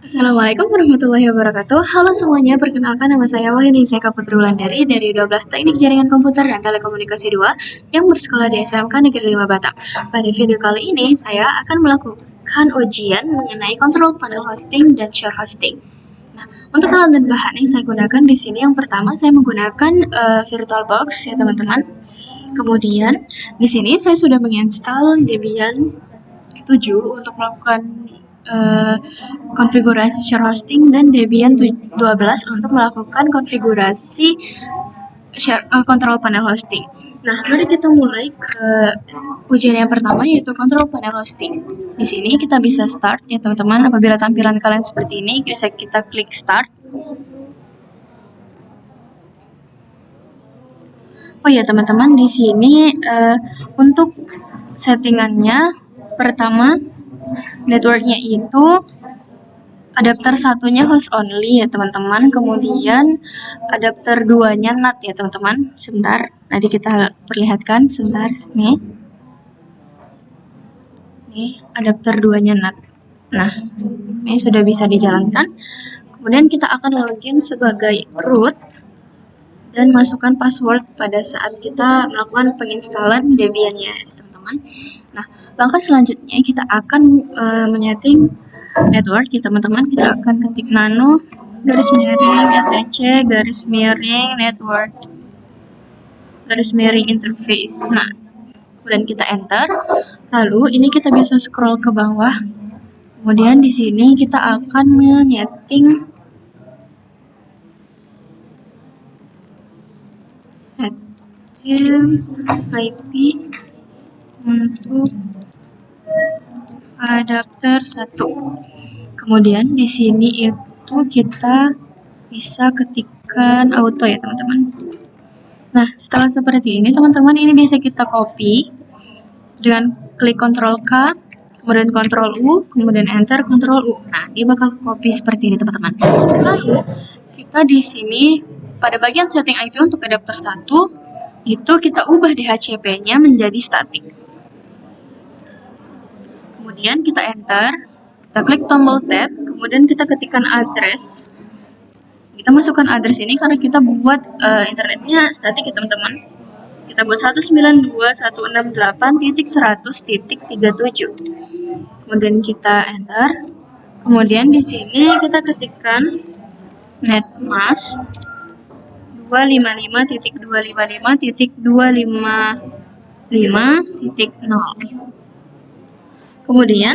Assalamualaikum warahmatullahi wabarakatuh. Halo semuanya, perkenalkan nama saya Wahyuni Seka Putri Wulandari dari 12 Teknik Jaringan Komputer dan Telekomunikasi 2 yang bersekolah di SMK Negeri 5 Batam. Pada video kali ini, saya akan melakukan ujian mengenai kontrol panel hosting dan share hosting. Nah, untuk alat dan bahan yang saya gunakan di sini, yang pertama saya menggunakan VirtualBox ya teman-teman. Kemudian di sini saya sudah menginstal Debian 7 untuk melakukan konfigurasi share hosting dan Debian 12 untuk melakukan konfigurasi kontrol panel hosting. Nah, mari kita mulai ke ujian yang pertama, yaitu kontrol panel hosting. Di sini kita bisa start ya teman-teman. Apabila tampilan kalian seperti ini, bisa kita klik start. Oh ya teman-teman, di sini untuk settingannya, pertama networknya itu adapter satunya host only ya teman-teman, kemudian adapter 2-nya NAT ya teman-teman. Sebentar, nanti kita perlihatkan sebentar nih. Nih, adapter 2-nya NAT. Nah, ini sudah bisa dijalankan. Kemudian kita akan login sebagai root dan masukkan password pada saat kita melakukan penginstalan Debian-nya teman-teman. Nah, langkah selanjutnya kita akan menyeting network ya teman-teman. Kita akan ketik nano garis miring etc garis miring network garis miring interface. Nah, kemudian kita enter. Lalu ini kita bisa scroll ke bawah. Kemudian di sini kita akan menyeting setting IP untuk adapter 1. Kemudian di sini itu kita bisa ketikkan auto ya teman-teman. Nah, setelah seperti ini teman-teman, ini bisa kita copy dengan klik Ctrl K, kemudian Ctrl U, kemudian Enter, Ctrl U. Nah, dia bakal copy seperti ini teman-teman. Lalu kita di sini pada bagian setting IP untuk adapter 1 itu kita ubah DHCP-nya menjadi static. Kemudian kita enter, kita klik tombol tab, kemudian kita ketikkan address. Kita masukkan address ini karena kita buat internetnya statik ya teman-teman. Kita buat 192.168.100.37. Kemudian kita enter. Kemudian di sini kita ketikkan netmask 255.255.255.0. Kemudian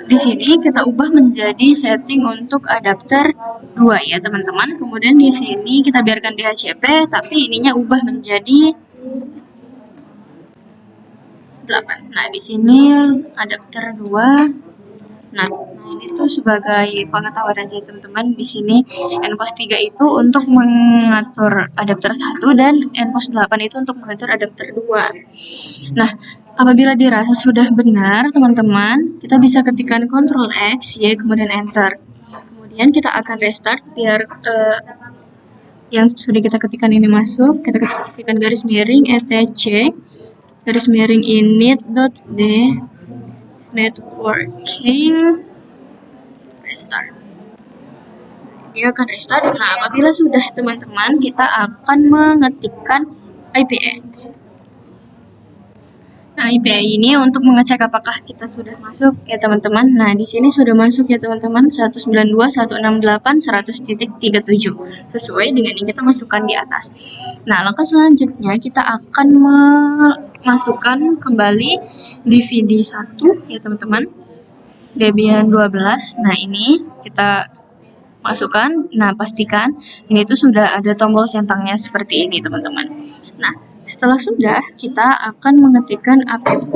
di sini kita ubah menjadi setting untuk adapter 2 ya teman-teman. Kemudian di sini kita biarkan DHCP, tapi ininya ubah menjadi 8. Nah, di sini adapter 2. Nah, ini tuh sebagai pengetahuan aja teman-teman. Di sini nPOS 3 itu untuk mengatur adapter 1 dan nPOS 8 itu untuk mengatur adapter 2. Nah, apabila dirasa sudah benar teman-teman, kita bisa ketikkan Ctrl X ya, kemudian Enter. Kemudian kita akan restart biar yang sudah kita ketikkan ini masuk. Kita ketikkan garis miring etc garis miring init.d networking restart. Dia akan restart. Nah, apabila sudah teman-teman, kita akan mengetikkan IPA. Nah, IPA ini untuk mengecek apakah kita sudah masuk ya teman-teman. Nah, di sini sudah masuk ya teman-teman, 192.168.100.37 sesuai dengan yang kita masukkan di atas. Nah, langkah selanjutnya kita akan memasukkan kembali DVD 1 ya teman-teman, Debian 12. Nah, ini kita masukkan. Nah, pastikan ini tuh sudah ada tombol centangnya seperti ini teman-teman. Nah, setelah sudah, kita akan mengetikkan apt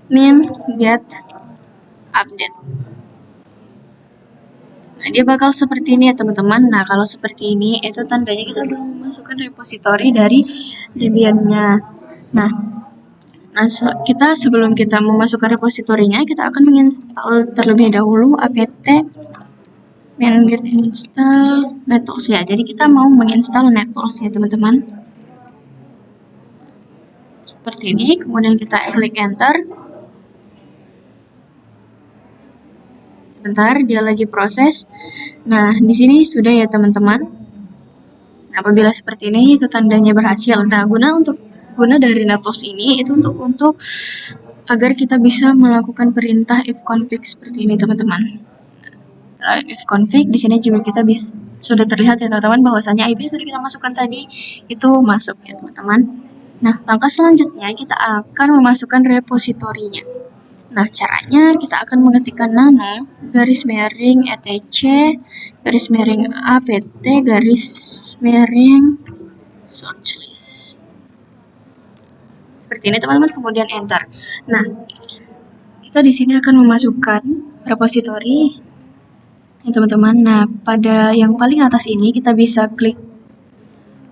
min get update. Nah, dia bakal seperti ini ya teman-teman. Nah, kalau seperti ini itu tandanya kita belum memasukkan repositori dari Debian-nya. Nah, kita sebelum kita memasukkan repositorinya, kita akan menginstal terlebih dahulu apt min get install NetTools ya. Jadi kita mau menginstal NetTools ya teman-teman. Seperti ini, kemudian kita klik enter. Bentar, dia lagi proses. Nah, di sini sudah ya teman-teman. Apabila seperti ini itu tandanya berhasil. Nah, guna dari Natos ini itu untuk agar kita bisa melakukan perintah ifconfig seperti ini teman-teman. Setelah ifconfig di sini juga kita sudah terlihat ya teman-teman bahwasanya IP sudah kita masukkan tadi itu masuk ya teman-teman. Nah, langkah selanjutnya kita akan memasukkan repositorinya. Nah, caranya kita akan mengetikkan nano garis miring etc garis miring apt garis miring search list. Seperti ini teman-teman, kemudian enter. Nah, kita di sini akan memasukkan repositori ya teman-teman. Nah, pada yang paling atas ini kita bisa klik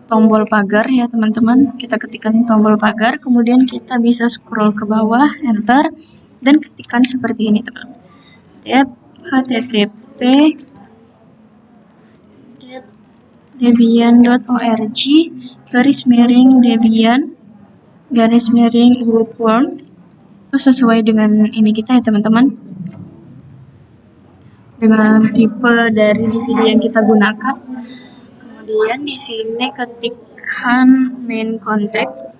tombol pagar ya teman-teman. Kita ketikkan tombol pagar, kemudian kita bisa scroll ke bawah, enter, dan ketikkan seperti ini teman-teman. http debian.org garis miring debian garis miring bookworm. Itu sesuai dengan ini kita ya teman-teman, dengan tipe dari DVD yang kita gunakan. Kemudian di sini ketikkan main contact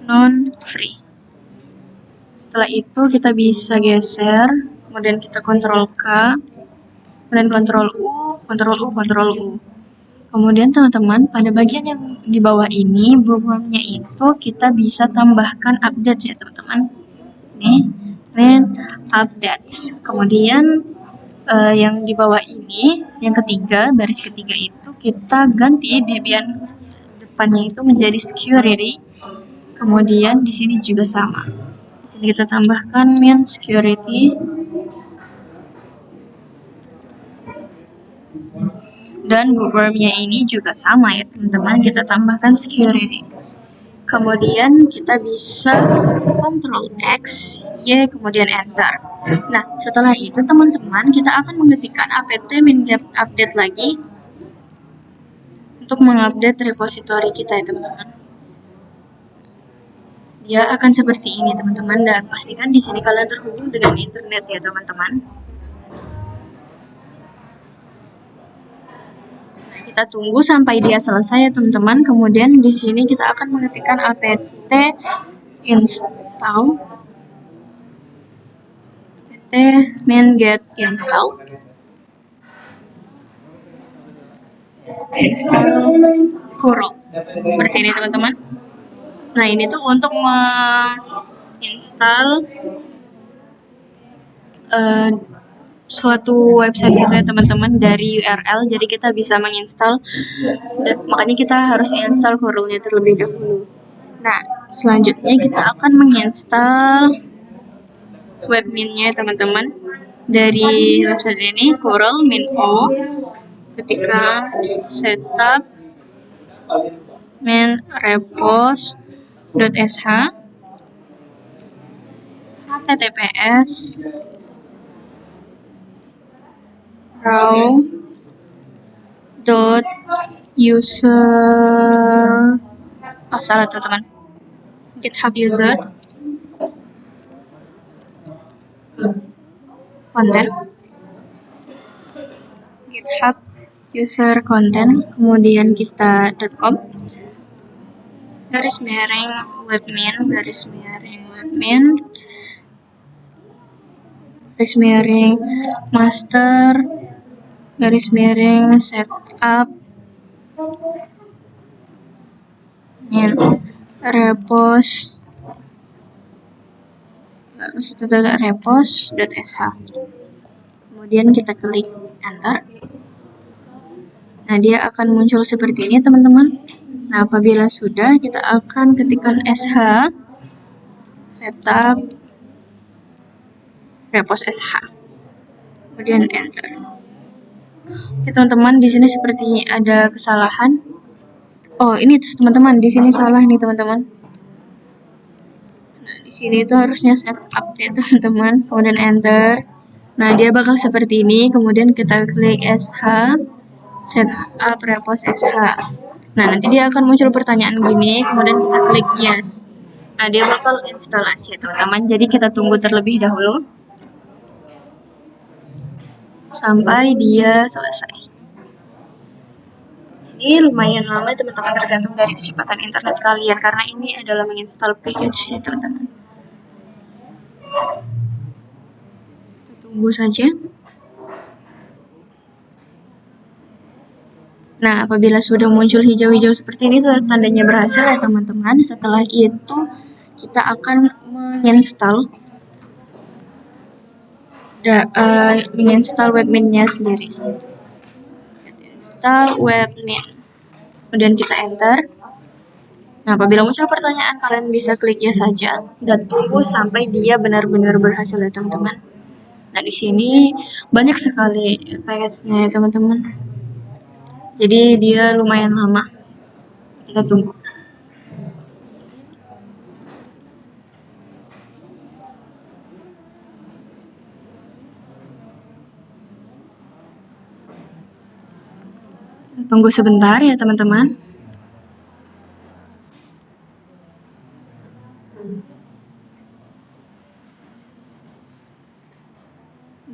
non free. Setelah itu kita bisa geser, kemudian kita kontrol K, kemudian kontrol U, kontrol U, kontrol U. Kemudian teman-teman, pada bagian yang di bawah ini, bookworm-nya itu kita bisa tambahkan update ya teman-teman. Ini main updates. Kemudian yang di bawah ini, yang ketiga, baris ketiga itu kita ganti Debian depannya itu menjadi security. Kemudian di sini juga sama. Di sini kita tambahkan main security. Dan bookworm-nya ini juga sama ya teman-teman, kita tambahkan security. Kemudian kita bisa Ctrl X, Y, kemudian enter. Nah, setelah itu teman-teman kita akan mengetikkan apt min-get update lagi untuk mengupdate repositori kita ya teman-teman. Dia akan seperti ini teman-teman, dan pastikan di sini kalian terhubung dengan internet ya teman-teman. Kita tunggu sampai dia selesai ya teman-teman. Kemudian di sini kita akan mengetikkan apt install apt min-get install curl seperti ini teman-teman. Nah, ini tuh untuk menginstal suatu website gitu ya teman-teman dari URL, jadi kita bisa menginstal, makanya kita harus install curl-nya terlebih dahulu. Nah, selanjutnya kita akan menginstal webmin-nya teman-teman dari website ini, curl min-o, ketika setup min repos.sh https raw.user salah teman-teman, GitHub user content, GitHub user content, kemudian kita .com garis miring webmin garis miring master garis miring setup repos.sh. Kemudian kita klik enter. Nah, dia akan muncul seperti ini teman-teman. Nah, apabila sudah, kita akan ketikkan sh setup repos sh, kemudian enter. Oke teman-teman, di sini seperti ada kesalahan. Oh, ini teman-teman, di sini salah nih teman-teman. Nah, di sini itu harusnya set update teman-teman, kemudian enter. Nah, dia bakal seperti ini. Kemudian kita klik sh setup repos sh. Nah, nanti dia akan muncul pertanyaan gini, kemudian kita klik yes. Nah, dia bakal instalasi teman-teman. Jadi kita tunggu terlebih dahulu. sampai dia selesai. Ini lumayan lama teman-teman, tergantung dari kecepatan internet kalian karena ini adalah menginstal package-nya teman-teman. Kita tunggu saja. Nah, apabila sudah muncul hijau-hijau seperti ini, itu tandanya berhasil ya teman-teman. Setelah itu, kita akan menginstal webmin-nya sendiri. Install webmin. Kemudian kita enter. Nah, apabila muncul pertanyaan, kalian bisa klik yes saja dan tunggu sampai dia benar-benar berhasil ya teman-teman. Nah, di sini banyak sekali package-nya ya teman-teman. Jadi dia lumayan lama. Kita tunggu. Kita tunggu sebentar ya teman-teman.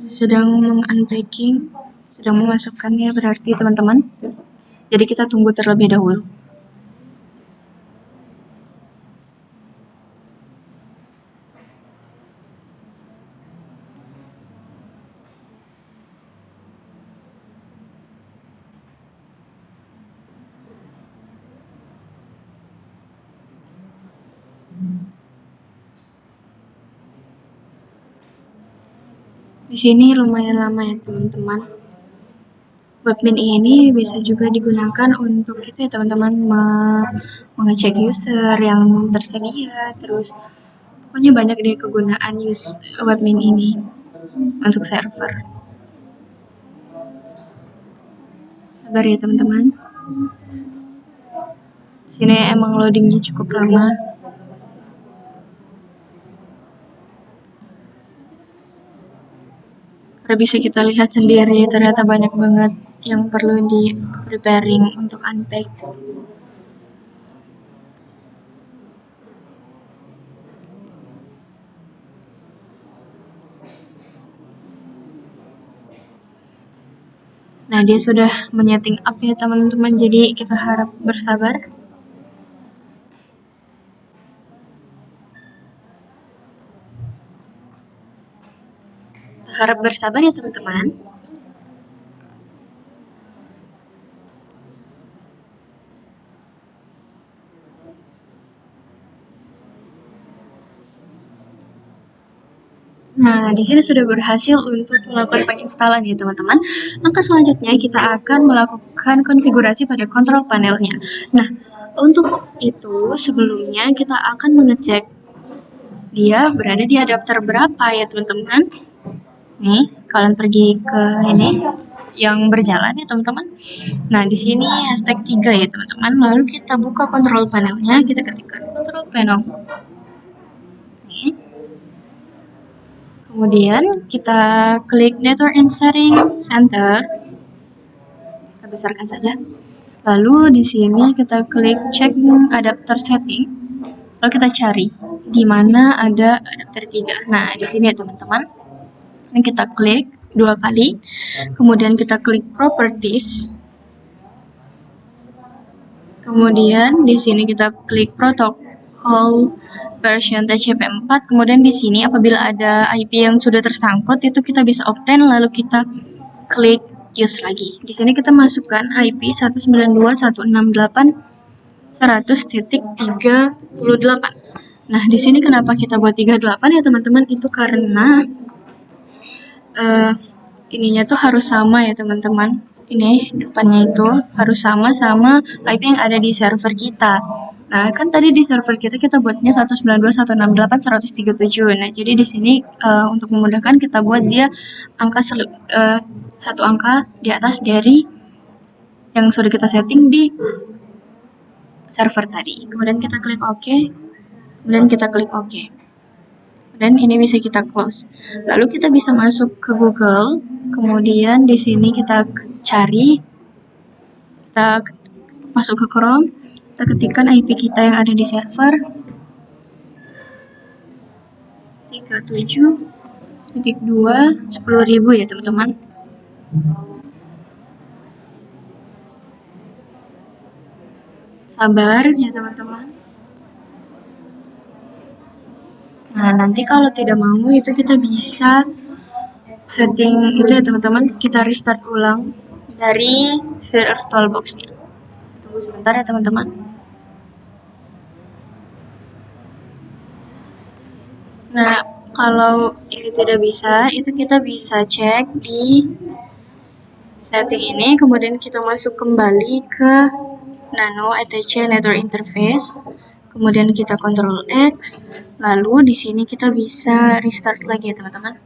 Sedang unpacking, sedang memasukkannya berarti teman-teman. Jadi kita tunggu terlebih dahulu. Di sini lumayan lama ya teman-teman. Webmin ini bisa juga digunakan untuk itu ya teman-teman, mengecek user yang tersedia, terus pokoknya banyak deh kegunaan webmin ini untuk server. Sabar ya teman-teman. Sini emang loadingnya cukup lama. Karena bisa kita lihat sendiri ternyata banyak banget yang perlu di preparing untuk unpack. Nah, dia sudah menyeting up ya teman-teman, jadi kita harap bersabar. Harap bersabar ya teman-teman. Nah, di sini sudah berhasil untuk melakukan penginstalan ya teman-teman. Langkah selanjutnya kita akan melakukan konfigurasi pada kontrol panelnya. Nah, untuk itu sebelumnya kita akan mengecek dia berada di adapter berapa ya teman-teman. Nih, kalian pergi ke ini yang berjalan ya teman-teman. Nah, di sini hashtag 3 ya teman-teman. Lalu kita buka kontrol panelnya, kita ketikkan kontrol panel. Nih. Kemudian kita klik Network and Sharing Center. Kita besarkan saja. Lalu di sini kita klik Check Adapter Setting. Lalu kita cari di mana ada adapter 3. Nah, di sini ya teman-teman. Ini kita klik 2 kali. Kemudian kita klik Properties. Kemudian di sini kita klik Protocol version TCP4. Kemudian di sini apabila ada IP yang sudah tersangkut itu kita bisa obtain, lalu kita klik use lagi. Di sini kita masukkan IP 192.168.100.38. Nah, di sini kenapa kita buat 38 ya teman-teman? Itu karena ininya tuh harus sama ya teman-teman. Ini depannya itu harus sama IP yang ada di server kita. Nah, kan tadi di server kita buatnya 192.168.137. Nah, jadi di sini untuk memudahkan kita buat dia angka satu angka di atas dari yang sudah kita setting di server tadi. Kemudian kita klik OK. Kemudian kita klik OK. Dan ini bisa kita close. Lalu kita bisa masuk ke Google. Kemudian di sini kita cari, kita masuk ke Chrome, kita ketikkan IP kita yang ada di server 37.2 10.000 ya teman-teman. Sabar ya teman-teman. Nah, nanti kalau tidak mau itu kita bisa setting itu ya teman-teman, kita restart ulang dari VirtualBox-nya. Tunggu sebentar ya teman-teman. Nah, kalau ini tidak bisa, itu kita bisa cek di setting ini, kemudian kita masuk kembali ke Nano ETC Network Interface, kemudian kita Ctrl X, lalu di sini kita bisa restart lagi ya teman-teman.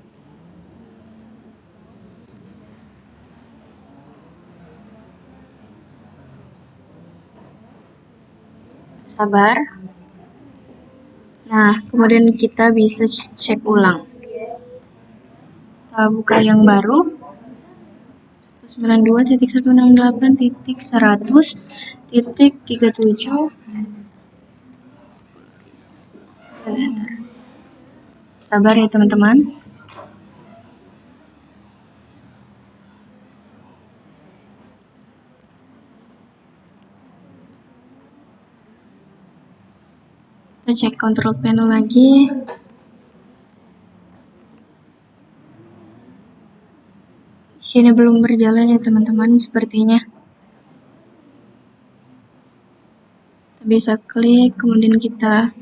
Sabar. Nah, kemudian kita bisa cek ulang. Kita buka yang baru. 92.168.100.37 dan enter. Sabar ya teman-teman. Kita cek control panel lagi. Di sini belum berjalan ya teman-teman sepertinya. Kita bisa klik, kemudian kita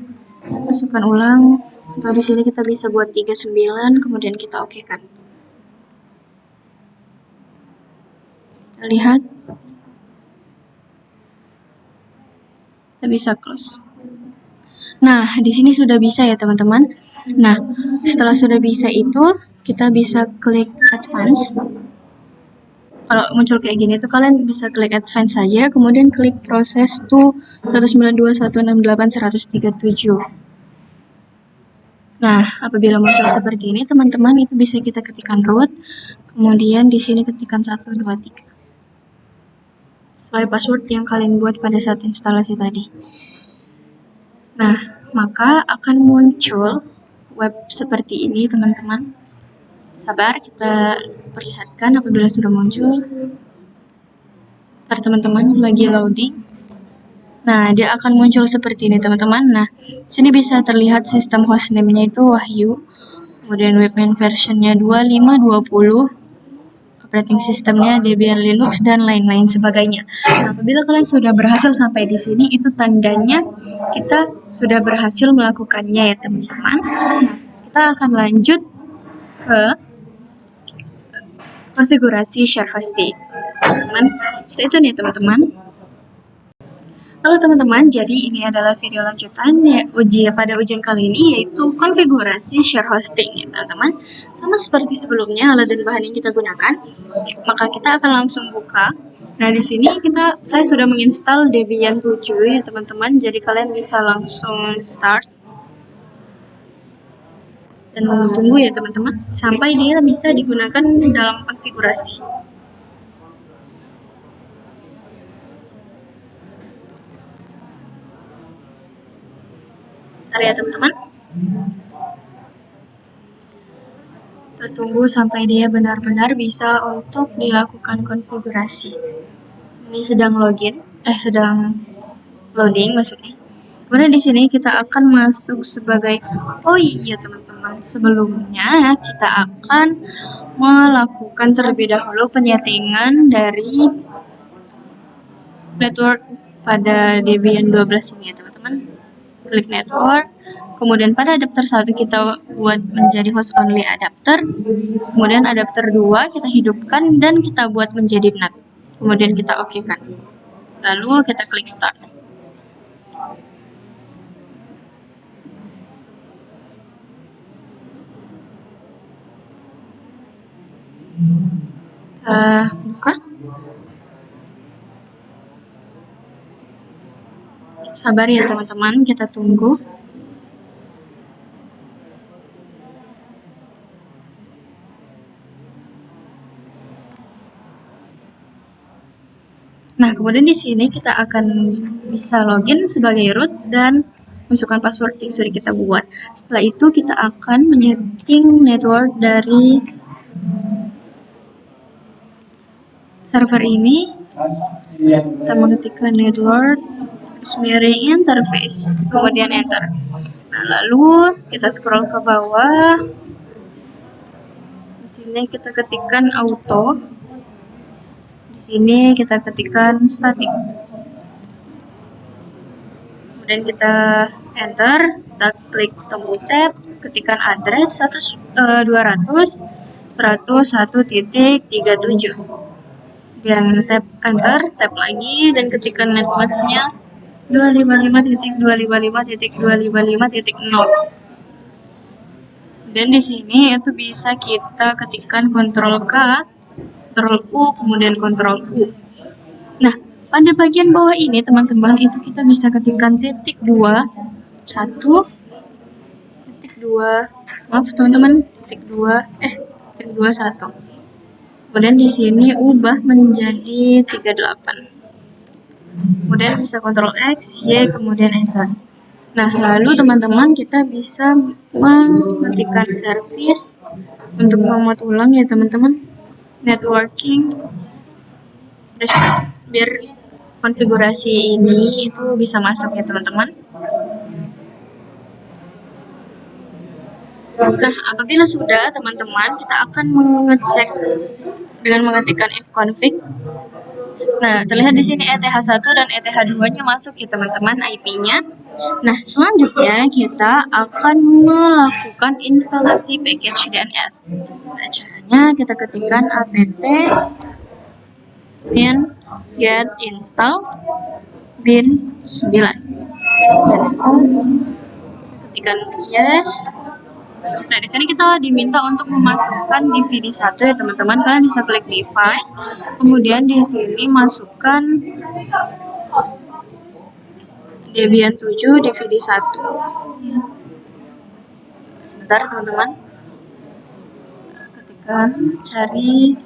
masukkan ulang. Atau di sini kita bisa buat 39, kemudian kita oke kan. Kita lihat. Kita bisa close. Nah, di sini sudah bisa ya teman-teman. Nah, setelah sudah bisa itu, kita bisa klik advance. Kalau muncul kayak gini tuh kalian bisa klik advance saja, kemudian klik proses to 192.168.137. Nah, apabila muncul seperti ini, teman-teman itu bisa kita ketikkan root, kemudian di sini ketikkan 123. Sesuai password yang kalian buat pada saat instalasi tadi. Nah, maka akan muncul web seperti ini, teman-teman. Sabar, kita perlihatkan apabila sudah muncul. Ntar teman-teman lagi loading. Nah, dia akan muncul seperti ini, teman-teman. Nah, sini bisa terlihat sistem hostname-nya itu Wahyu. Kemudian webmain versionnya 2520. Operating sistemnya Debian Linux dan lain-lain sebagainya. Nah, apabila kalian sudah berhasil sampai di sini, itu tandanya kita sudah berhasil melakukannya ya teman-teman. Kita akan lanjut ke konfigurasi share hosting. Setelah itu nih teman-teman. Halo teman-teman, jadi ini adalah video lanjutan ya, pada ujian kali ini yaitu konfigurasi share hosting ya teman-teman. Sama seperti sebelumnya alat dan bahan yang kita gunakan, maka kita akan langsung buka. Nah di sini saya sudah menginstal Debian 7 ya teman-teman, jadi kalian bisa langsung start dan tunggu ya teman-teman sampai dia bisa digunakan dalam konfigurasi. Bentar ya teman-teman. Kita tunggu sampai dia benar-benar bisa untuk dilakukan konfigurasi. Ini sedang sedang loading maksudnya. Kemudian di sini kita akan masuk sebagai, oh iya teman-teman, sebelumnya kita akan melakukan terlebih dahulu penyetingan dari network pada Debian 12 ini ya teman-teman. Klik network, kemudian pada adapter 1 kita buat menjadi host only adapter, kemudian adapter 2 kita hidupkan dan kita buat menjadi NAT, kemudian kita oke kan, lalu kita klik start. Buka. Sabar ya teman-teman, kita tunggu. Nah, kemudian di sini kita akan bisa login sebagai root dan masukkan password yang sudah kita buat. Setelah itu kita akan menyeting network dari server ini, kita mengetikkan network smearing interface, kemudian enter. Nah, lalu kita scroll ke bawah. Di sini kita ketikkan auto. Di sini kita ketikkan static. Kemudian kita enter, kita klik tombol tab, ketikkan address 200.101.37. Dan tab enter, tab lagi, dan ketikkan networks-nya 255.255.255.0. Dan di sini itu bisa kita ketikkan Ctrl K, Ctrl U, kemudian Ctrl U. Nah, pada bagian bawah ini teman-teman itu kita bisa ketikkan titik 2, 1, titik 2, maaf teman-teman, titik 2, titik 2, 1. Kemudian di sini ubah menjadi 38. Kemudian bisa Ctrl X, Y, kemudian enter. Nah, lalu teman-teman kita bisa mengetikkan service untuk memuat ulang ya teman-teman, networking, biar konfigurasi ini itu bisa masuk ya teman-teman. Nah, apabila sudah teman-teman, kita akan mengecek dengan mengetikkan fconfig. Nah, terlihat di sini ETH1 dan ETH2-nya masuk ya teman-teman, IP-nya. Nah, selanjutnya kita akan melakukan instalasi package DNS. Nah, caranya kita ketikkan apt bin get install bin 9. Ketikkan yes. Nah, di sini kita diminta untuk memasukkan DVD 1 ya teman-teman. Kalian bisa klik device, kemudian di sini masukkan Debian 7 DVD 1. Sebentar teman-teman. Ketikkan cari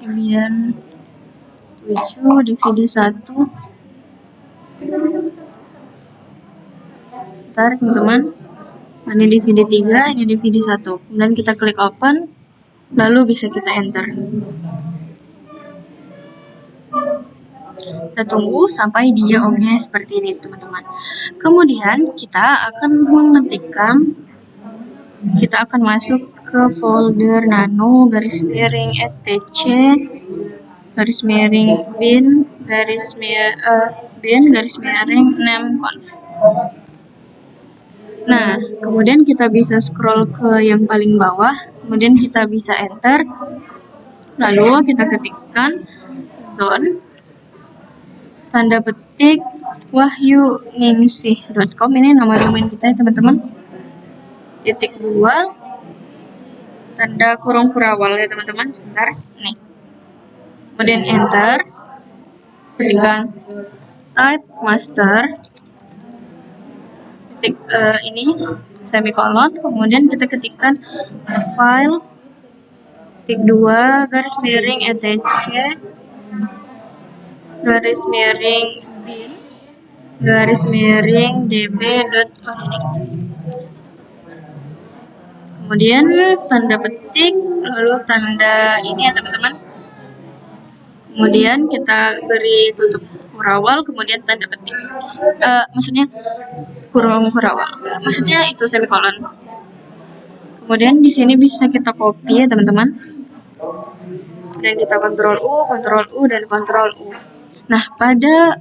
Debian 7 DVD 1. Sebentar teman-teman. Ini DVD 3, ini DVD 1. Kemudian kita klik open, lalu bisa kita enter. Kita tunggu sampai dia oke seperti ini teman-teman. Kemudian kita akan mengetikkan, kita akan masuk ke folder nano _etc _bin _name_conf. Nah, kemudian kita bisa scroll ke yang paling bawah, kemudian kita bisa enter, lalu kita ketikkan zone tanda petik wahyuningsih.com, ini nama domain kita ya teman-teman, titik 2 tanda kurung kurawal ya teman-teman. Sebentar nih, kemudian enter, ketikkan type master ini semikolon, kemudian kita ketikkan file titik 2 _etc bin _db.linux. Kemudian tanda petik, lalu tanda ini ya teman-teman. Kemudian kita beri tutup kurawal, kemudian tanda petik. Maksudnya kurung kurawal. Maksudnya itu semikolon. Kemudian di sini bisa kita copy ya teman-teman. Dan kita Ctrl U, dan Ctrl U. Nah, pada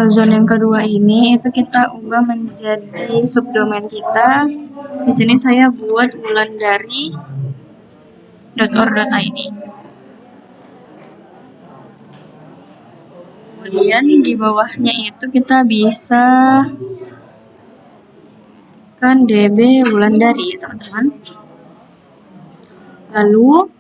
zone yang kedua ini itu kita ubah menjadi subdomain kita. Di sini saya buat wulandari.or.id. Kemudian di bawahnya itu kita bisa kan db wulandari teman-teman. Lalu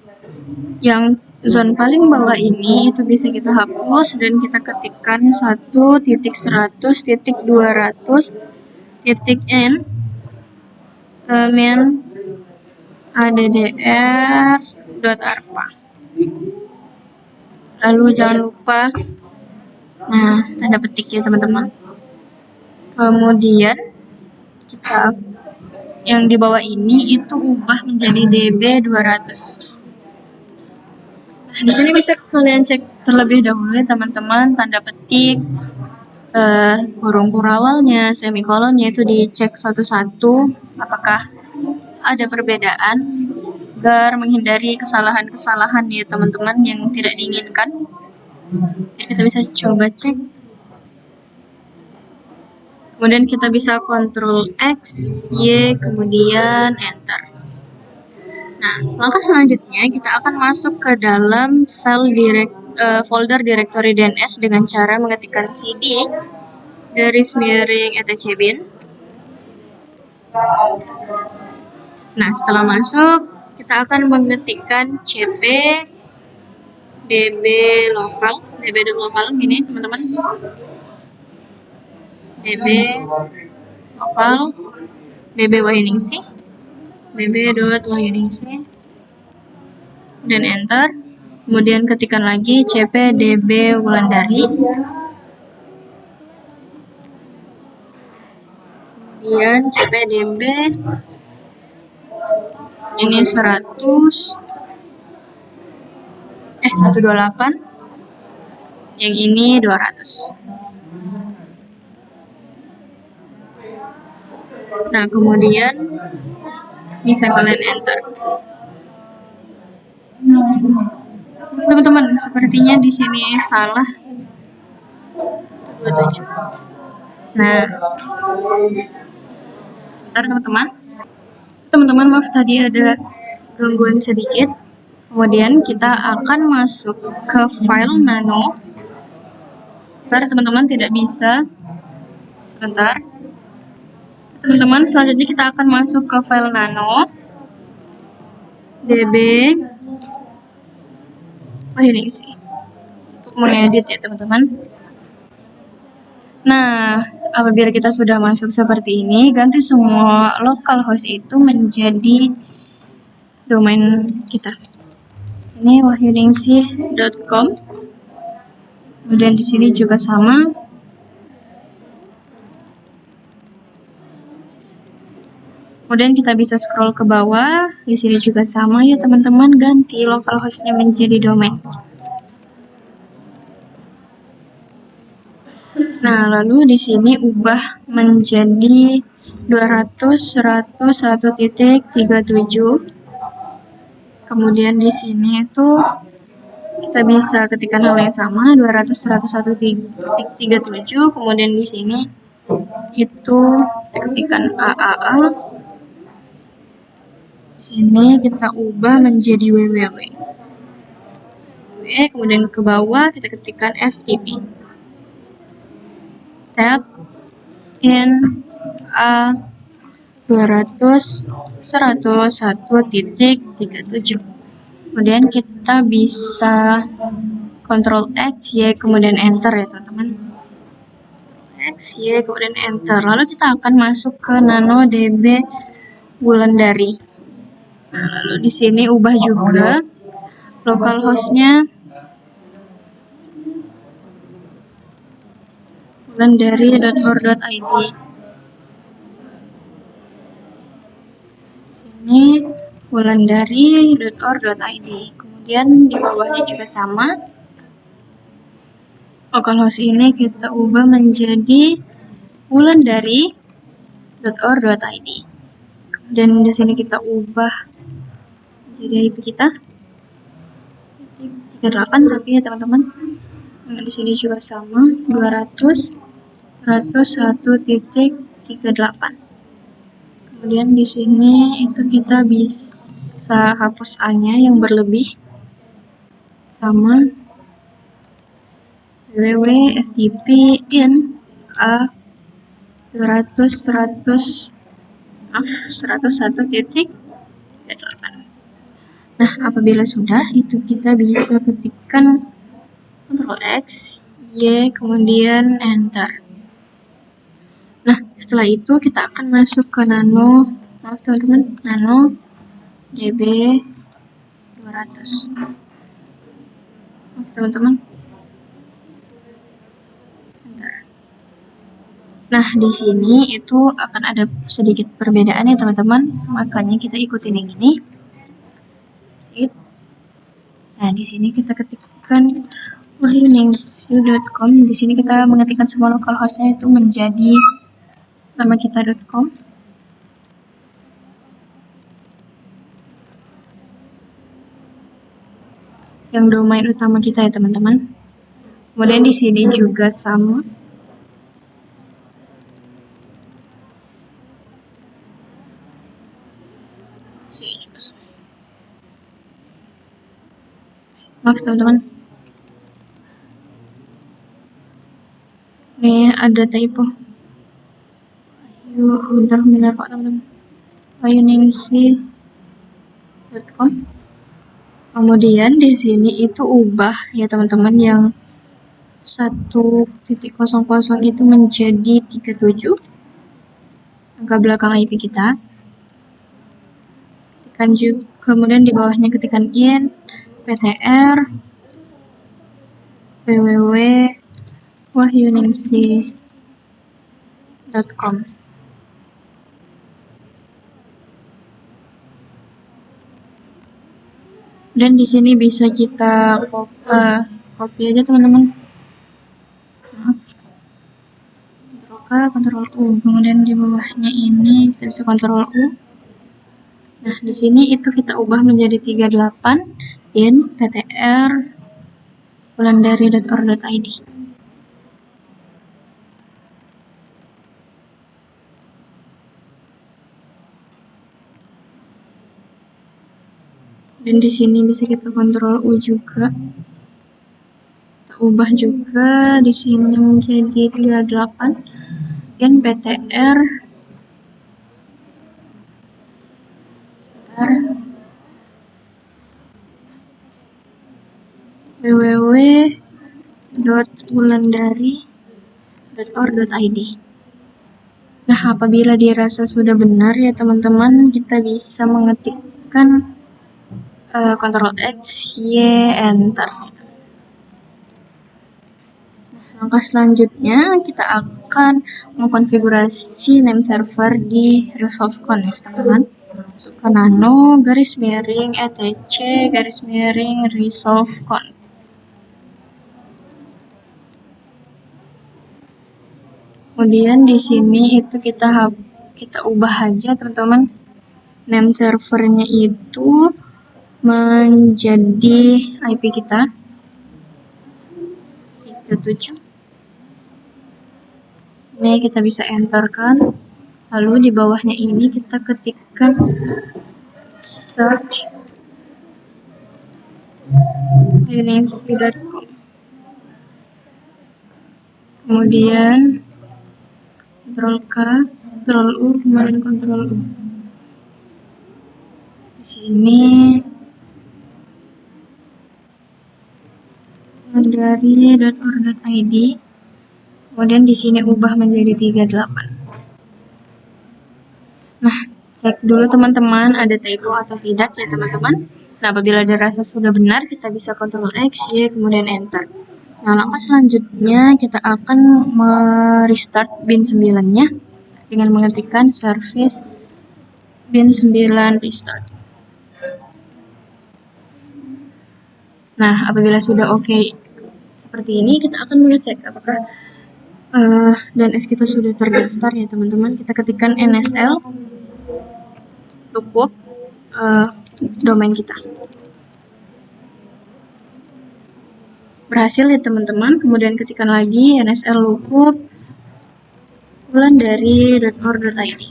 yang zone paling bawah ini itu bisa kita hapus dan kita ketikkan 1.100.200.n min addr.arpa. Lalu jangan lupa tanda petik ya teman-teman. Kemudian kita yang di bawah ini itu ubah menjadi db 200. Di sini bisa kalian cek terlebih dahulu ya teman-teman, tanda petik, kurung awalnya, semikolonnya itu dicek satu-satu apakah ada perbedaan agar menghindari kesalahan-kesalahan ya teman-teman yang tidak diinginkan. Jadi kita bisa coba cek. Kemudian kita bisa Ctrl X, Y, kemudian Enter. Nah, langkah selanjutnya kita akan masuk ke dalam folder directory DNS dengan cara mengetikkan cd /etcbin. Nah, setelah masuk, kita akan mengetikkan cp db.local gini teman-teman. db.local db.wahyuningsih db.wahyuningsih dan enter. Kemudian ketikkan lagi cp db Wulandari, kemudian cp db ini 128, yang ini 200. Nah, kemudian bisa kalian enter. Teman-teman, sepertinya di sini salah. 27. Nah, sebentar teman-teman. Teman-teman, maaf tadi ada gangguan sedikit. Kemudian kita akan masuk ke file nano. Sebentar teman-teman, tidak bisa. Sebentar. Teman-teman, selanjutnya kita akan masuk ke file nano. db Wahyuningsih untuk mengedit ya teman-teman. Nah, apabila kita sudah masuk seperti ini, ganti semua localhost itu menjadi domain kita. Ini wahyuningsih.com. Kemudian di sini juga sama. Kemudian kita bisa scroll ke bawah. Di sini juga sama ya teman-teman, ganti localhostnya menjadi domain. Nah, lalu di sini ubah menjadi 200.101.37. Kemudian di sini itu kita bisa ketikkan hal yang sama, 200.101.37. Kemudian di sini itu kita ketikkan AAA. Di sini kita ubah menjadi www. Kemudian ke bawah kita ketikkan FTP. Tab in A 200.101.37. Kemudian kita bisa Ctrl X, Y, kemudian enter ya teman-teman. X, Y, kemudian enter. Lalu kita akan masuk ke nano db Wulandari. Nah, lalu di sini ubah juga localhostnya wulandari.or.id. Sini wulandari.or.id. Kemudian di bawahnya juga sama. Localhost ini kita ubah menjadi wulandari.or.id. Dan di sini kita ubah jadi IP kita 38, tapi ya teman-teman, di sini juga sama 200.101.38. Kemudian di sini itu kita bisa hapus A-nya yang berlebih, sama www.ftp in A 101.38. Nah, apabila sudah, itu kita bisa ketikkan Ctrl X, Y, kemudian enter. Nah, setelah itu kita akan masuk ke nano, maaf teman-teman, nano db 200. Maaf teman-teman. Nah, di sini itu akan ada sedikit perbedaan ya teman-teman, makanya kita ikutin yang ini. Nah, di sini kita ketikkan wahyuningsi.com. Di sini kita mengetikkan semua localhost-nya itu menjadi nama kita.com. Yang domain utama kita ya teman-teman. Kemudian di sini juga sama. Maaf teman-teman. Ini ada typo. Bentar benar kok teman-teman. wahyuningsi.com. Kemudian di sini itu ubah ya teman-teman, yang 1.00 itu menjadi 37 angka belakang IP kita. Tekan juga, kemudian di bawahnya ketikkan in ptr www.wahyuningsi.com. Dan di sini bisa kita copy aja teman-teman. Ctrl U, kemudian di bawahnya ini kita bisa Ctrl U. Nah, di sini itu kita ubah menjadi 38 in ptr wulandari.or.id. Dan di sini bisa kita Ctrl U juga. Kita ubah juga di sini menjadi 38 in ptr www.wulandari.or.id. Nah, apabila dirasa sudah benar ya teman-teman, kita bisa mengetikkan Ctrl X, Y, Enter. Nah, langkah selanjutnya kita akan mengkonfigurasi name server di resolve.conf ya teman-teman. Masuk ke nano garis miring etc garis miring resolve.conf. Kemudian di sini itu kita ubah aja teman-teman, name servernya itu menjadi IP kita 37. Ini kita bisa enterkan. Lalu di bawahnya ini kita ketikkan search wahyuningsi.com. Kemudian Ctrl K, Ctrl U, kemudian Ctrl U. Di sini wulandari.or.id. Kemudian di sini ubah menjadi 38. Nah, cek dulu teman-teman ada typo atau tidak ya teman-teman. Nah, apabila dirasa sudah benar, kita bisa Ctrl X, Y, kemudian Enter. Nah, langkah selanjutnya kita akan merestart bin 9-nya dengan mengetikkan service bin 9 restart. Nah, apabila sudah oke seperti ini, kita akan mulai cek apakah DNS kita sudah terdaftar ya teman-teman. Kita ketikkan NSL lookup domain kita. Berhasil ya teman-teman. Kemudian ketikkan lagi NSL lookup wulandari.or.id.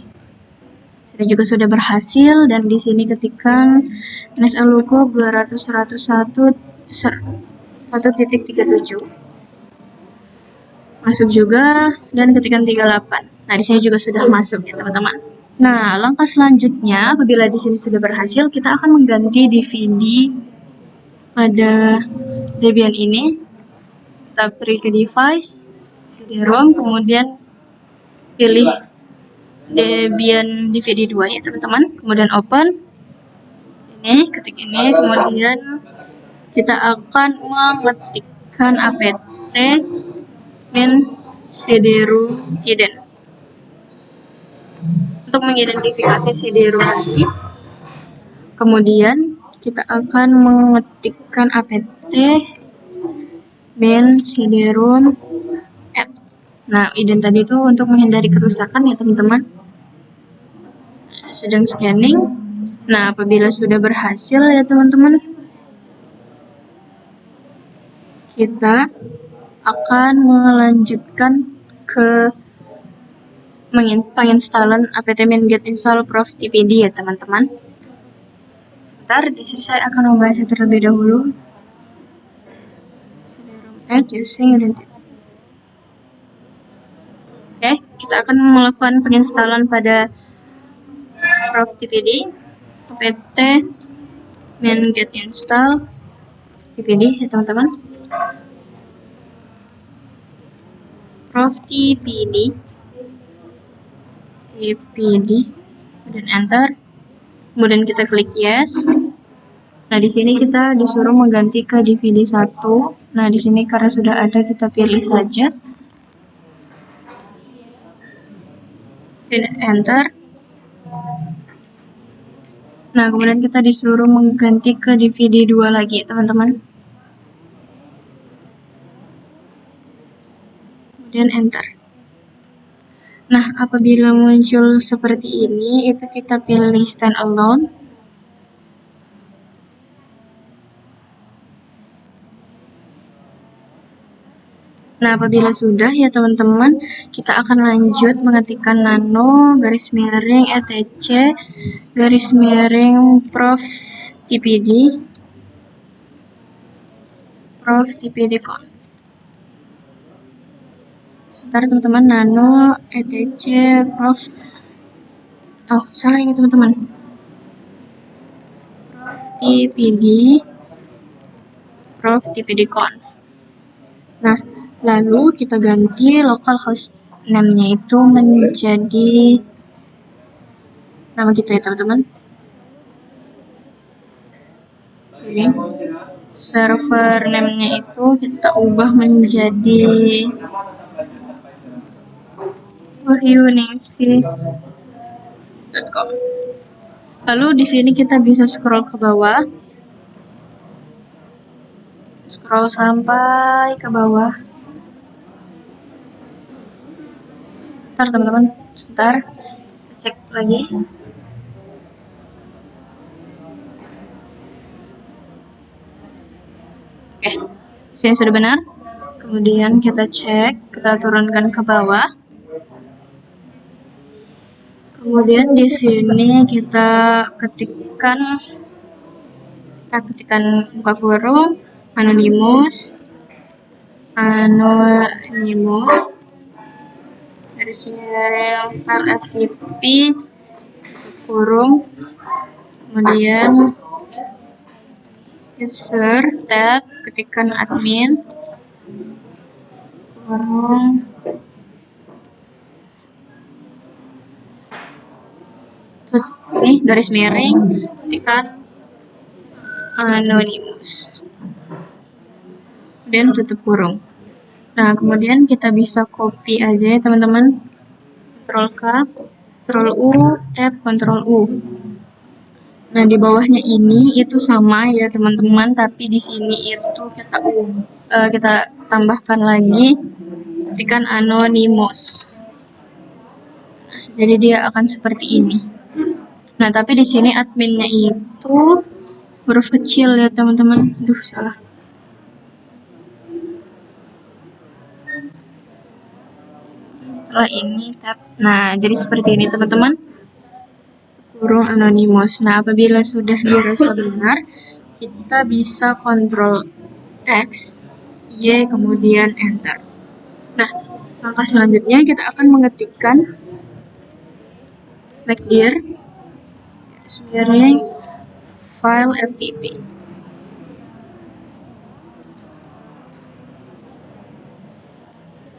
Ini juga sudah berhasil, dan di sini ketikkan NSL lookup 200.101.1.37. Masuk juga, dan ketikkan 38. Nah, di sini juga sudah masuk ya teman-teman. Nah, langkah selanjutnya apabila di sini sudah berhasil, kita akan mengganti DVD pada Debian ini. Kita beri ke device, CD-ROM, kemudian pilih Debian DVD 2 ya teman-teman. Kemudian open. Ini, ketik ini, kemudian kita akan mengetikkan apt min cd-rom hidden untuk mengidentifikasi CD-ROM lagi. Kemudian kita akan mengetikkan apt min cd-rom add. Nah, ident tadi itu untuk menghindari kerusakan ya teman-teman. Sedang scanning. Nah, apabila sudah berhasil ya teman-teman, kita akan melanjutkan ke penginstalan apt min get install prof.tpd ya teman-teman. Sebentar, di sini saya akan membahasnya terlebih dahulu. Add using identity. Oke, kita akan melakukan penginstalan pada prof.tpd apt min get install tpd ya teman-teman. prof.tpd kemudian enter, kemudian kita klik yes. Nah, di sini kita disuruh mengganti ke DVD 1. Nah, di sini karena sudah ada, kita pilih saja. Enter. Nah, kemudian kita disuruh mengganti ke DVD 2 lagi, teman-teman. Kemudian enter. Nah, apabila muncul seperti ini, itu kita pilih stand alone. Nah, apabila sudah ya teman-teman, kita akan lanjut mengetikkan nano garis miring etc garis miring prof.tpd conf. Sebentar teman-teman, nano etc prof. Oh, salah ini teman-teman. prof.tpd conf. Nah, lalu kita ganti localhost name-nya itu menjadi nama kita ya teman-teman. Jadi server name-nya itu kita ubah menjadi wahyuningsih.com. Lalu di sini kita bisa scroll ke bawah. Scroll sampai ke bawah. Bentar teman-teman, sebentar. Cek lagi. Oke, sini sudah benar. Kemudian kita cek, kita turunkan ke bawah. Kemudian di sini kita ketikkan buka kurung anonymous garis miring file ftp kurung, kemudian user tab, ketikkan admin kurung ini garis miring, ketikkan anonymous dan tutup kurung. Nah, kemudian kita bisa copy aja ya teman-teman. Ctrl K, Ctrl U, Tab, Ctrl U. Nah, di bawahnya ini itu sama ya teman-teman, tapi di sini itu kita tambahkan lagi ketikkan anonymous. Nah, jadi dia akan seperti ini. Nah, tapi di sini adminnya itu huruf kecil ya teman-teman. Aduh, salah. Setelah ini tab. Nah, jadi seperti ini teman-teman. Kurung anonymous. Nah, apabila sudah dirasa benar, kita bisa Ctrl X, Y, kemudian enter. Nah, langkah selanjutnya kita akan mengetikkan backdir file ftp.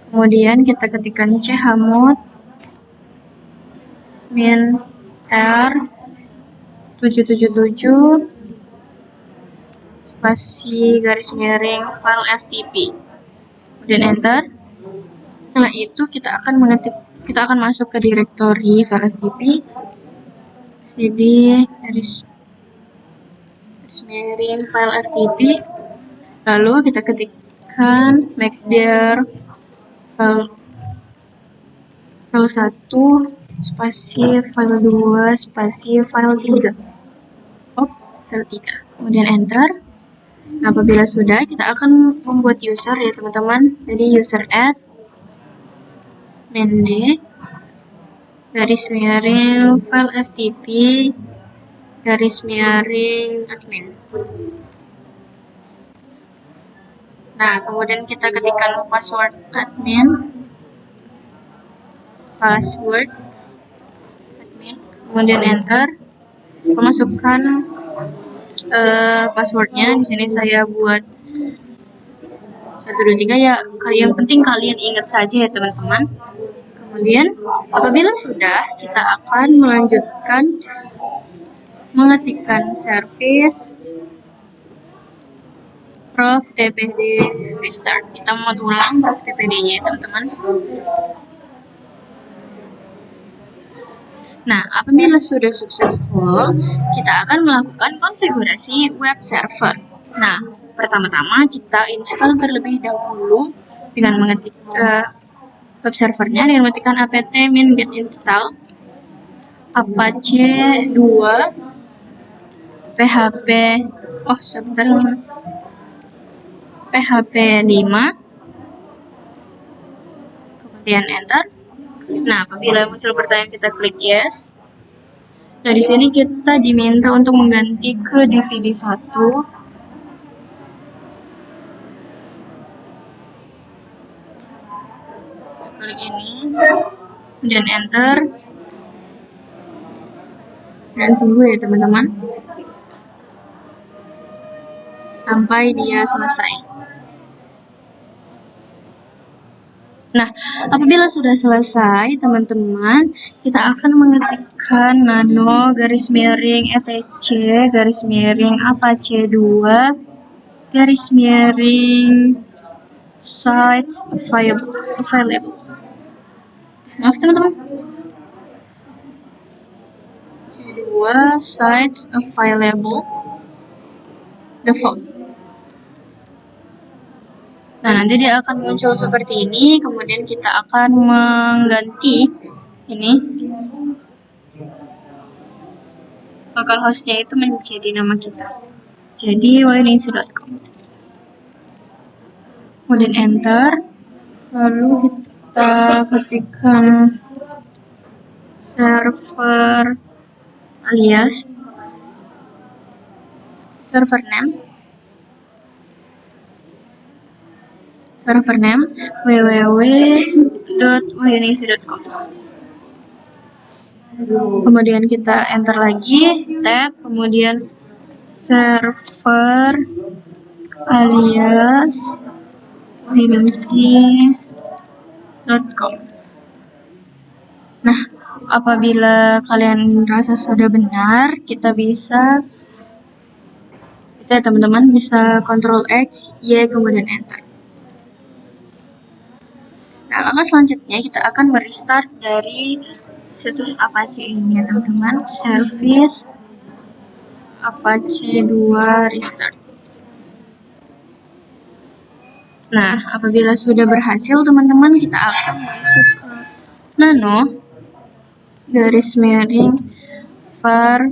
Kemudian kita ketikkan chmod min r 777 spasi garis miring file ftp. Kemudian enter. Setelah itu kita akan masuk ke direktori file ftp cd garis smearing file FTP, lalu kita ketikkan make dir file 1 spasi file 2 spasi file 3. File 3. Kemudian enter. Apabila sudah, kita akan membuat user ya teman-teman. Jadi user add main d garis miring file FTP garis miring admin. Nah, kemudian kita ketikkan password admin, kemudian enter. Memasukkan passwordnya. Di sini saya buat 123 ya. Yang penting kalian ingat saja ya teman-teman. Kemudian apabila sudah, kita akan melanjutkan mengetikkan service prof tpd restart. Kita mau ulang prof tpd-nya ya teman-teman. Nah, apabila sudah successful, kita akan melakukan konfigurasi web server. Nah, pertama-tama kita install terlebih dahulu dengan mengetik web servernya dengan mengetikkan apt min get install apache 2 php php 5, kemudian enter. Nah, apabila muncul pertanyaan, kita klik yes. Nah, di sini kita diminta untuk mengganti ke DVD 1. Kita klik ini, kemudian enter. Dan tunggu ya teman-teman sampai dia selesai. Nah, apabila sudah selesai, teman-teman, kita akan mengetikkan nano garis miring etc garis miring apache 2 garis miring sites available. Maaf teman-teman. Apache 2 sites available default. Nah, nanti dia akan muncul seperti ini, kemudian kita akan mengganti ini localhostnya itu menjadi nama kita. Jadi wayuningsi.com. Kemudian enter, lalu kita ketikkan server alias server name www.wayuningsi.com. Kemudian kita enter lagi, tab, kemudian server alias wayuningsi.com. Nah, apabila kalian rasa sudah benar, kita teman-teman bisa Ctrl X, Y, kemudian enter. Nah, langkah selanjutnya kita akan merestart dari situs Apache ini ya teman-teman, service Apache 2 restart. Nah, apabila sudah berhasil teman-teman, kita akan masuk ke nano garis miring var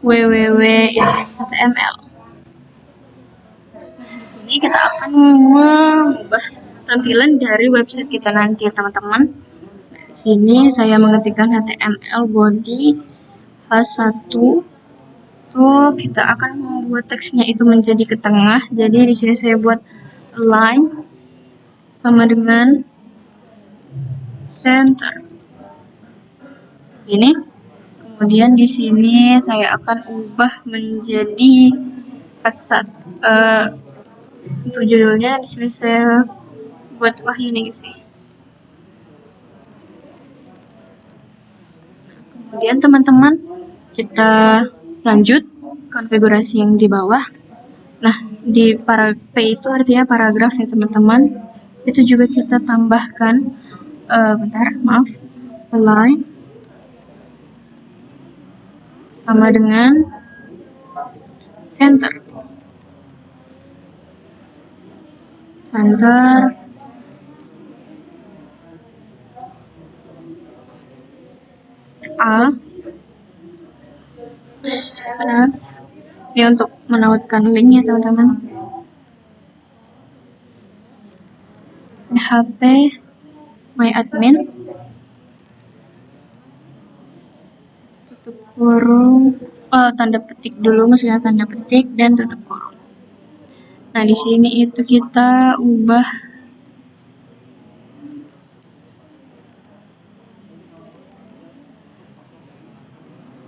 www.index.html. Nah, di sini kita akan mengubah tampilan dari website kita nanti ya teman-teman. Nah, di sini saya mengetikkan HTML body H1. Tuh, kita akan membuat teksnya itu menjadi ke tengah. Jadi di sini saya buat align sama dengan center. Ini. Kemudian di sini saya akan ubah menjadi pesat. Untuk judulnya di sini saya buat Wayuningsi. Kemudian teman-teman kita lanjut konfigurasi yang di bawah. Nah, di P itu artinya paragraf ya teman-teman. Itu juga kita tambahkan align sama dengan center. enter, A, ini untuk menautkan link ya teman-teman. PHP my admin, tutup kurung, tanda petik dulu, maksudnya tanda petik dan tutup kurung. Nah di sini itu kita ubah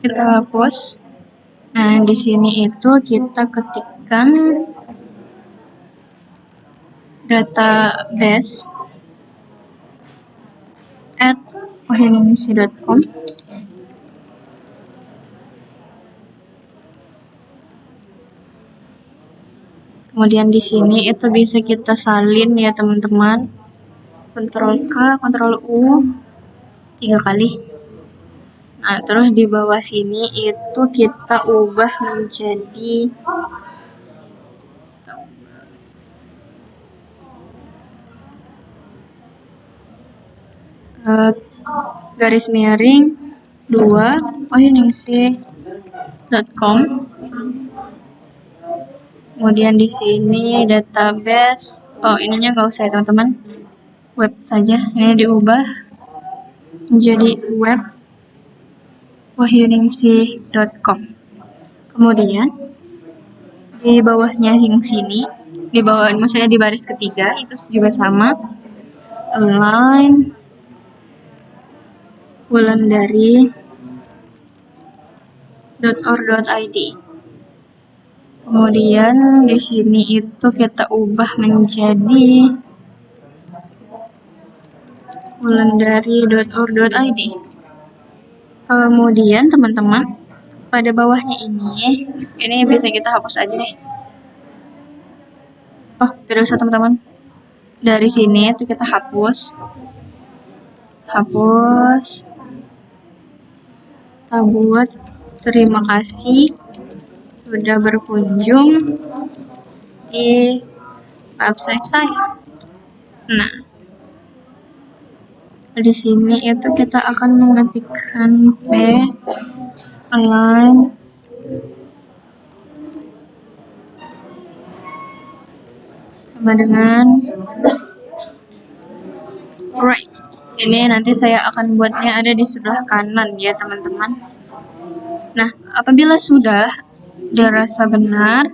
kita hapus. Nah di sini itu kita ketikkan database at wahyaningsi.com. Kemudian di sini itu bisa kita salin ya teman-teman. Ctrl K, Ctrl U 3 kali. Nah, terus di bawah sini itu kita ubah menjadi garis miring 2 wahyaningsi.com. Kemudian di sini database, ininya nggak usah ya teman-teman, web saja. Ini diubah menjadi web wahyaningsi.com. Kemudian di bawahnya yang sini, di bawah maksudnya di baris ketiga itu juga sama, align wulandari.or.id. Kemudian di sini itu kita ubah menjadi wulandari.or.id. Kemudian teman-teman, pada bawahnya ini bisa kita hapus aja deh. Tidak usah teman-teman. Dari sini itu kita hapus. Kita buat terima kasih sudah berkunjung di website saya. Nah, di sini itu kita akan mengetikkan p align sama dengan right. Ini nanti saya akan buatnya ada di sebelah kanan ya teman-teman. Nah, apabila sudah dirasa benar,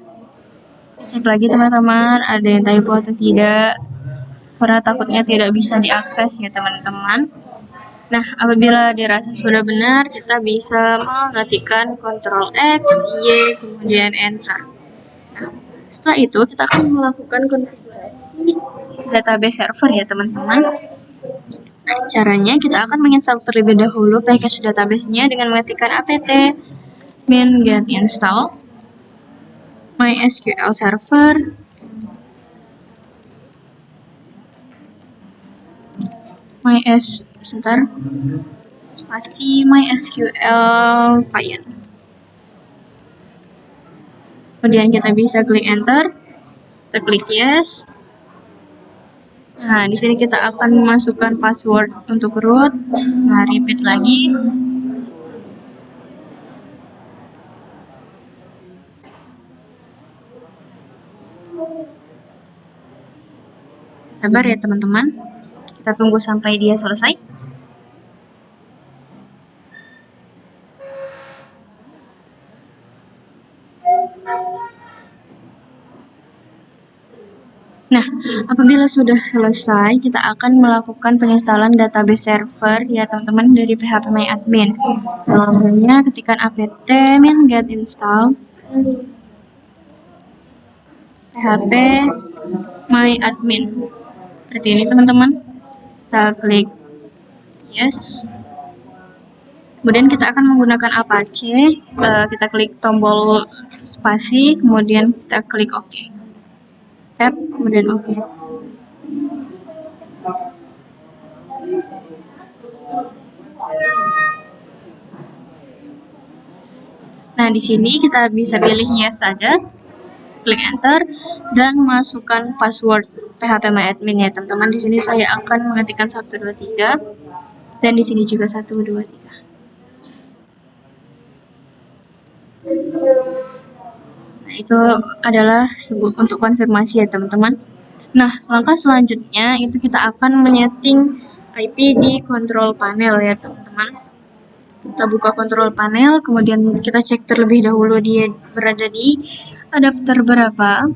cek lagi teman-teman ada yang typo atau tidak, karena takutnya tidak bisa diakses ya teman-teman. Nah, apabila dirasa sudah benar, kita bisa mengetikkan Ctrl X, Y, kemudian Enter. Nah, setelah itu kita akan melakukan konfigurasi database server ya teman-teman. Nah, caranya kita akan menginstal terlebih dahulu package database-nya dengan mengetikkan apt min get install MySQL server MySQL client. Kemudian kita bisa klik enter, kita klik yes. Nah, di sini kita akan memasukkan password untuk root. Nah, repeat lagi. Sabar ya teman-teman. Kita tunggu sampai dia selesai. Nah, apabila sudah selesai, kita akan melakukan penginstalan database server ya teman-teman dari PHP My Admin. Namanya ketikkan apt min get install PHP My Admin. Seperti ini teman-teman. Kita klik yes. Kemudian kita akan menggunakan Apache. Kita klik tombol spasi, kemudian kita klik OK. Tab, kemudian OK. Nah, di sini kita bisa pilih yes saja. klik enter dan masukkan password phpMyAdmin ya teman-teman. Di sini saya akan mengetikkan 123 dan di sini juga 123. Nah, itu adalah untuk konfirmasi ya teman-teman. Nah, langkah selanjutnya itu kita akan menyeting IP di control panel ya teman-teman. Kita buka control panel, kemudian kita cek terlebih dahulu dia berada di adapter berapa.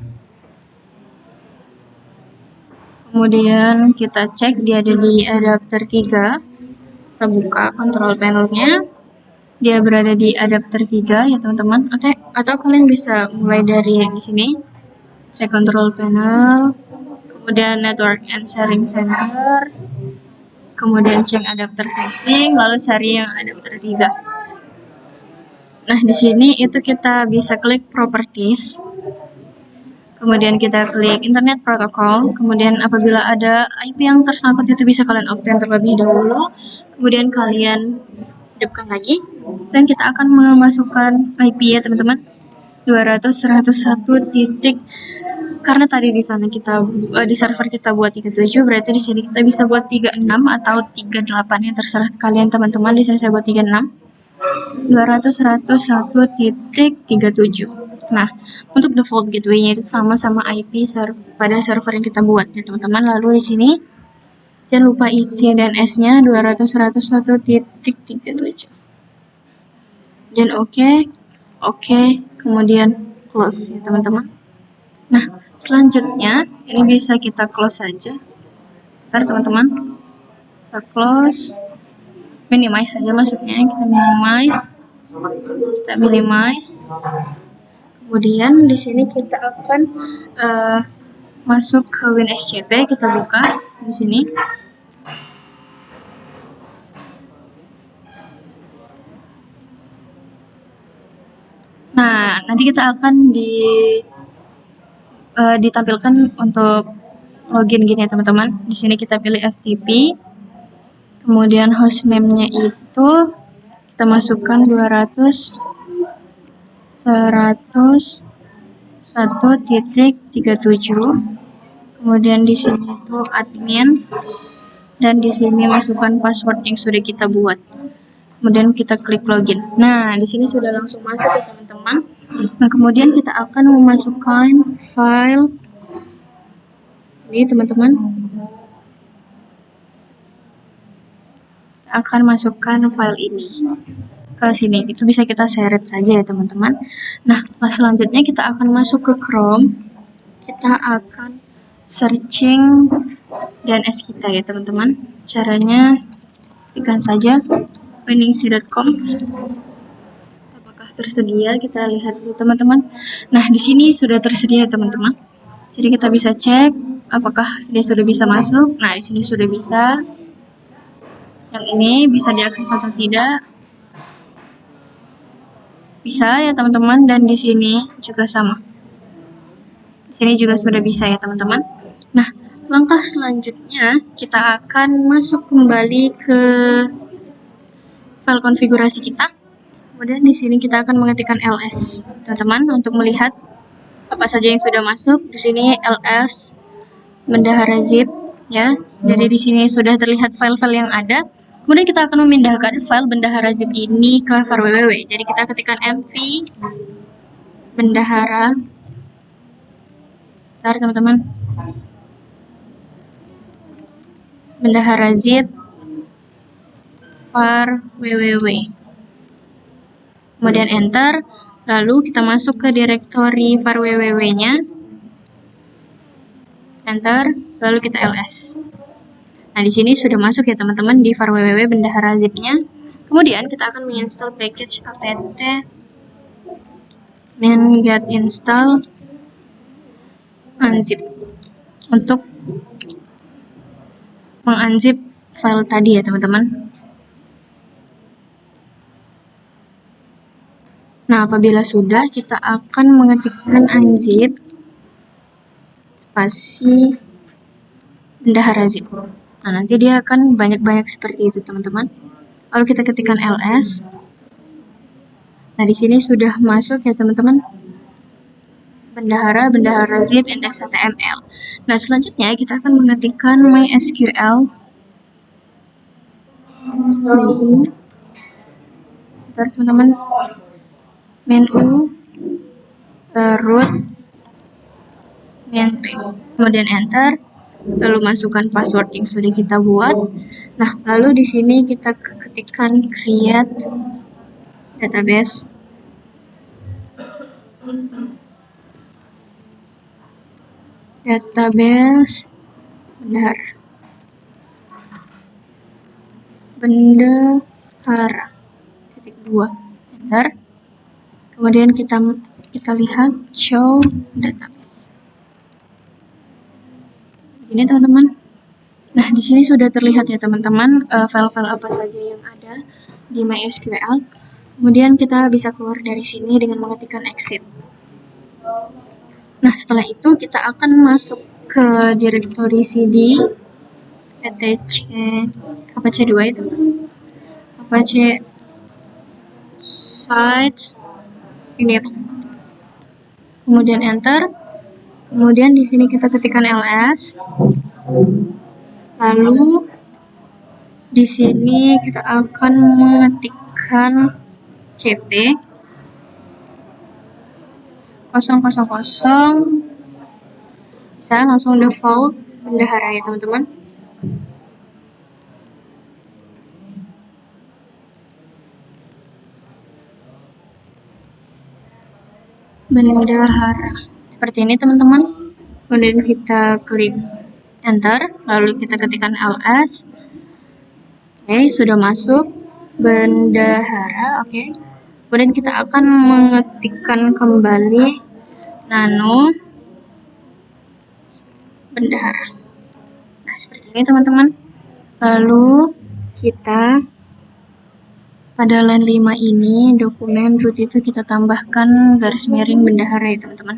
Kemudian kita cek dia ada di adapter 3. Kita buka control panelnya. Dia berada di adapter 3 ya teman-teman. Atau kalian bisa mulai dari di sini. Cek control panel, kemudian network and sharing center, kemudian cek adapter setting, lalu cari yang adapter 3. Nah, di sini itu kita bisa klik properties. Kemudian kita klik internet protocol, kemudian apabila ada IP yang tersangkut itu bisa kalian obtain terlebih dahulu, kemudian kalian hidupkan lagi, dan kita akan memasukkan IP ya teman-teman, 200.101 titik, karena tadi di sana kita di server kita buat 37, berarti di sini kita bisa buat 36 atau 38 ya, terserah kalian teman-teman. Di sini saya buat 36, 200.101.37. Nah, untuk default gateway-nya itu sama IP pada server yang kita buat ya teman-teman. Lalu di sini jangan lupa isi DNS-nya 200.101.37. Dan oke, kemudian close ya teman-teman. Nah, selanjutnya ini bisa kita close saja. Ntar teman-teman, kita close, minimize saja maksudnya, kita minimize. Kemudian di sini kita akan masuk ke WinSCP, kita buka di sini. Nah, nanti kita akan ditampilkan untuk login gini ya teman-teman. Di sini kita pilih FTP, kemudian hostname-nya itu kita masukkan 200.101.37. Kemudian di sini itu admin, dan di sini masukkan password yang sudah kita buat. Kemudian kita klik login. Nah, di sini sudah langsung masuk ya teman-teman. Nah, kemudian kita akan memasukkan file ini teman-teman. Akan masukkan file ini ke sini. Itu bisa kita seret saja ya teman-teman. Nah, selanjutnya kita akan masuk ke Chrome. Kita akan searching DNS kita ya teman-teman. Caranya tekan saja winningsy.com. Apakah tersedia? Kita lihat dulu teman-teman. Nah, di sini sudah tersedia teman-teman. Jadi kita bisa cek apakah dia sudah bisa masuk. Nah, di sini sudah bisa. Yang ini bisa diakses atau tidak? Bisa ya teman-teman, dan di sini juga sama. Di sini juga sudah bisa ya teman-teman. Nah, langkah selanjutnya kita akan masuk kembali ke file konfigurasi kita. Kemudian di sini kita akan mengetikkan ls, teman-teman, untuk melihat apa saja yang sudah masuk. Di sini ls bendahara zip ya. Jadi di sini sudah terlihat file-file yang ada. Kemudian kita akan memindahkan file bendahara zip ini ke var www. Jadi kita ketikkan mv bendahara. Bentar teman-teman. Bendahara zip var www. Kemudian enter. Lalu kita masuk ke direktori var www-nya. Enter. Lalu kita ls. Nah, di sini sudah masuk ya teman-teman di var www bendahara zip-nya. Kemudian kita akan menginstal package apt min-get install unzip untuk mengunzip file tadi ya teman-teman. Nah, apabila sudah, kita akan mengetikkan unzip spasi bendahara zip. Nah, nanti dia akan banyak-banyak seperti itu, teman-teman. Lalu kita ketikkan ls. Nah, di sini sudah masuk ya, teman-teman. bendahara zip, index.html. Nah, selanjutnya kita akan mengetikkan MySQL. Bentar teman-teman, menu root kemudian enter, lalu masukkan password yang sudah kita buat. Nah, lalu di sini kita ketikkan create database. Bendahara titik 2, enter. Kemudian kita lihat show database. Ini teman-teman. Nah, di sini sudah terlihat ya teman-teman file-file apa saja yang ada di MySQL. Kemudian kita bisa keluar dari sini dengan mengetikkan exit. Nah, setelah itu kita akan masuk ke directory cd apache 2 itu, apache site ini, kemudian enter. Kemudian di sini kita ketikkan ls. Lalu di sini kita akan mengetikkan cp 000, bisa langsung default bendahara ya teman-teman. Bendahara seperti ini teman-teman. Kemudian kita klik enter, lalu kita ketikkan ls. Oke, sudah masuk bendahara. Oke, kemudian kita akan mengetikkan kembali nano bendahara. Nah, seperti ini teman-teman. Lalu kita pada line 5 ini dokumen root itu kita tambahkan garis miring bendahara ya teman-teman.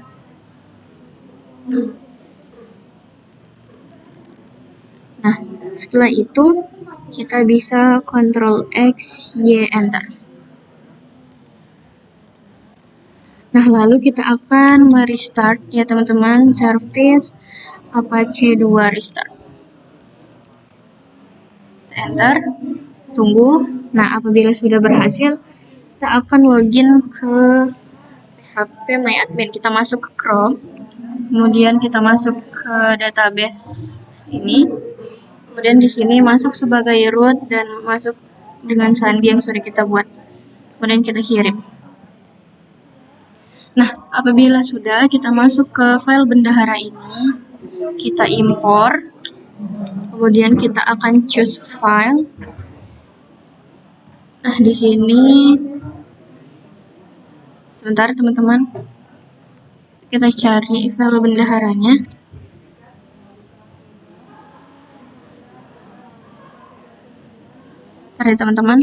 Nah, setelah itu kita bisa Ctrl X Y enter. Nah, lalu kita akan merestart ya teman-teman, service apache 2 restart. Enter, tunggu. Nah, apabila sudah berhasil, kita akan login ke phpMyAdmin. Kita masuk ke Chrome, kemudian kita masuk ke database ini. Kemudian di sini masuk sebagai root dan masuk dengan sandi yang sudah kita buat. Kemudian kita kirim. Nah, apabila sudah, kita masuk ke file bendahara ini, kita import, kemudian kita akan choose file. Nah, di sini, sebentar teman-teman, kita cari file bendaharanya. Bentar ya teman-teman,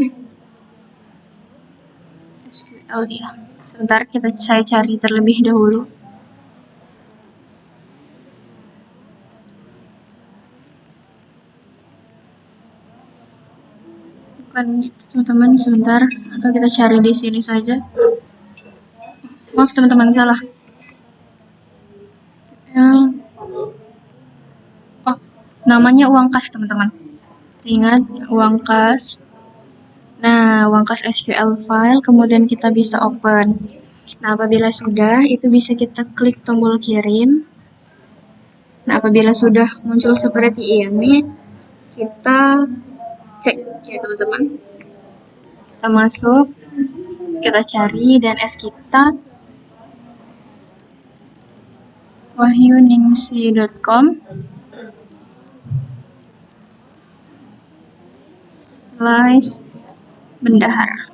SQL dia. Sebentar, saya cari terlebih dahulu. Bukan itu teman-teman, sebentar. Atau kita cari di sini saja. Maaf teman-teman, salah. Oh, namanya uang kas teman-teman. Ingat, uang kas. Nah, uang kas SQL file, kemudian kita bisa open. Nah, apabila sudah, itu bisa kita klik tombol kirim. Nah, apabila sudah muncul seperti ini, kita cek ya teman-teman. Kita masuk, kita cari, dan kita wahyuningsi.com /bendahara.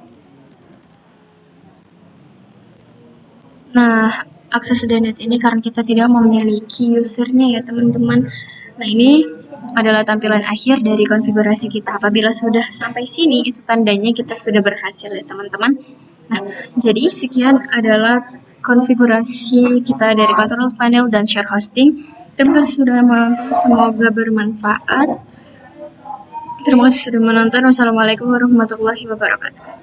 Nah, akses DNet ini karena kita tidak memiliki usernya ya teman-teman. Nah, ini adalah tampilan akhir dari konfigurasi kita. Apabila sudah sampai sini, itu tandanya kita sudah berhasil ya teman-teman. Nah, jadi sekian adalah konfigurasi kita dari control panel dan share hosting. Terima kasih sudah menonton, semoga bermanfaat. Terima kasih sudah menonton. Wassalamualaikum warahmatullahi wabarakatuh.